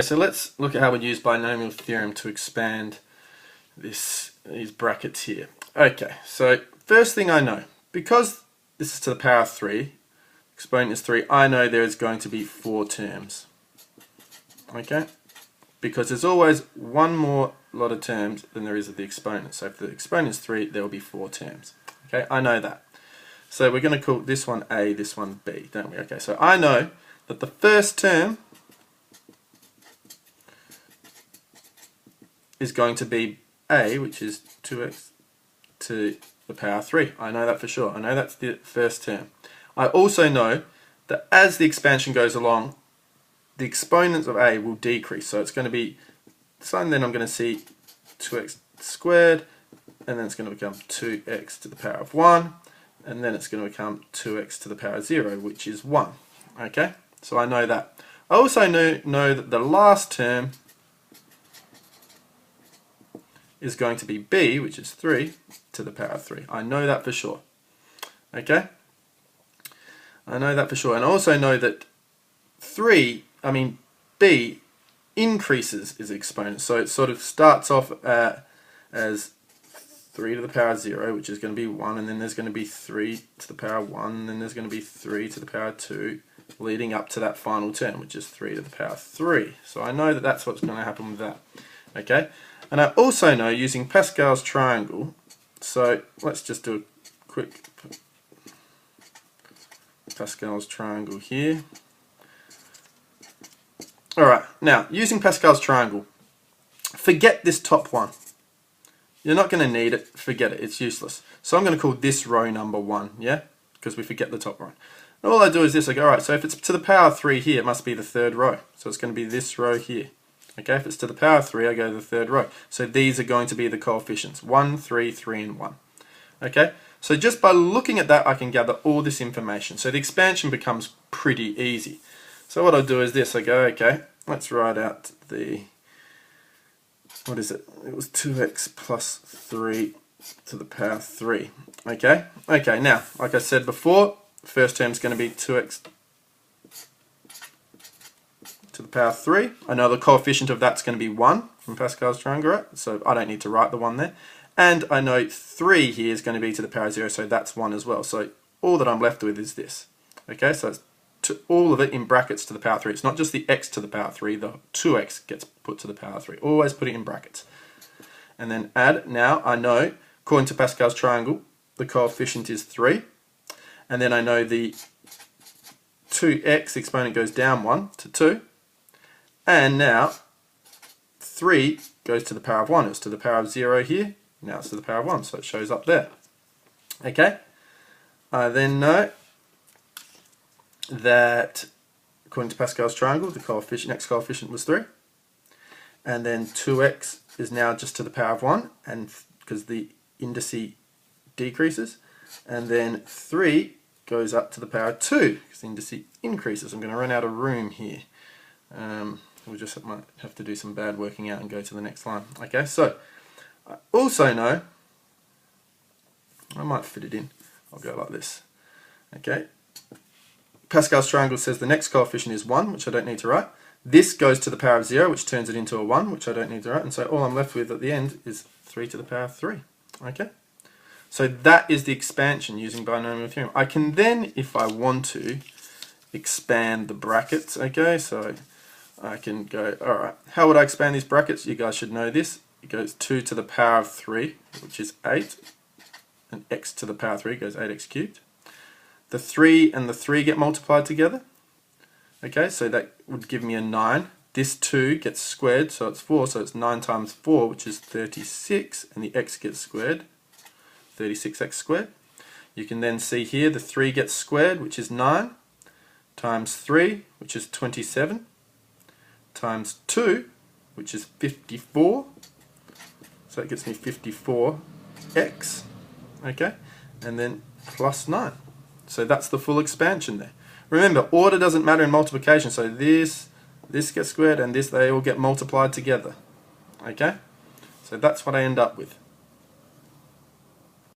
So let's look at how we use binomial theorem to expand these brackets here. Okay, so first thing I know, because this is to the power of 3, exponent is 3, I know there is going to be 4 terms. Okay? Because there's always one more lot of terms than there is of the exponent. So if the exponent is 3, there will be 4 terms. Okay, I know that. So we're going to call this one A, this one B, don't we? Okay, so I know that the first term is going to be A, which is 2x to the power of 3. I know that for sure. I know that's the first term. I also know that as the expansion goes along, the exponents of A will decrease. So it's going to be, so then I'm going to see 2x squared, and then it's going to become 2x to the power of 1, and then it's going to become 2x to the power of 0, which is 1. Okay, so I know that. I also know that the last term is going to be B, which is 3 to the power of 3. I know that for sure. Okay? I know that for sure. And I also know that B increases its exponent. So it sort of starts off as 3 to the power of 0, which is going to be 1, and then there's going to be 3 to the power of 1, and then there's going to be 3 to the power of 2, leading up to that final term, which is 3 to the power of 3. So I know that that's what's going to happen with that. Okay? And I also know, using Pascal's triangle, so let's just do a quick Pascal's triangle here. Alright, now, using Pascal's triangle, forget this top one. You're not going to need it, forget it, it's useless. So I'm going to call this row number 1, yeah? Because we forget the top row. And all I do is this, I go, alright, so if it's to the power of 3 here, it must be the third row. So it's going to be this row here. Okay, if it's to the power of 3, I go to the third row. So these are going to be the coefficients, 1, 3, 3, and 1. Okay, so just by looking at that, I can gather all this information. So the expansion becomes pretty easy. So what I do is this, I go, okay, let's write out the, what is it? It was 2x plus 3 to the power of 3. Okay, okay, now, like I said before, first term is going to be 2x to the power of 3. I know the coefficient of that's going to be 1 from Pascal's triangle, right? So I don't need to write the 1 there. And I know 3 here is going to be to the power of 0, so that's 1 as well. So all that I'm left with is this. Okay, so it's all of it in brackets to the power of 3. It's not just the x to the power of 3, the 2x gets put to the power of 3. Always put it in brackets. And then add. Now I know, according to Pascal's triangle, the coefficient is 3. And then I know the 2x exponent goes down 1 to 2. And now 3 goes to the power of 1. It's to the power of 0 here. Now it's to the power of 1, so it shows up there. Okay? I then know that according to Pascal's triangle, the next coefficient was 3. And then 2x is now just to the power of 1, and because the indice decreases. And then 3 goes up to the power of 2 because the indice increases. I'm going to run out of room here. We just might have to do some bad working out and go to the next line. Okay, so I also know, I might fit it in, I'll go like this. Okay, Pascal's triangle says the next coefficient is 1, which I don't need to write. This goes to the power of 0, which turns it into a 1, which I don't need to write. And so all I'm left with at the end is 3 to the power of 3. Okay, so that is the expansion using binomial theorem. I can then, if I want to, expand the brackets. Okay, so I can go, alright, how would I expand these brackets? You guys should know this. It goes 2 to the power of 3, which is 8, and x to the power of 3 goes 8x cubed. The 3 and the 3 get multiplied together. Okay, so that would give me a 9. This 2 gets squared, so it's 4, so it's 9 times 4, which is 36, and the x gets squared, 36x squared. You can then see here the 3 gets squared, which is 9, times 3, which is 27, times 2, which is 54, so it gives me 54x, okay, and then plus 9. So that's the full expansion there. Remember, order doesn't matter in multiplication, so this gets squared and this, they all get multiplied together, okay, so that's what I end up with.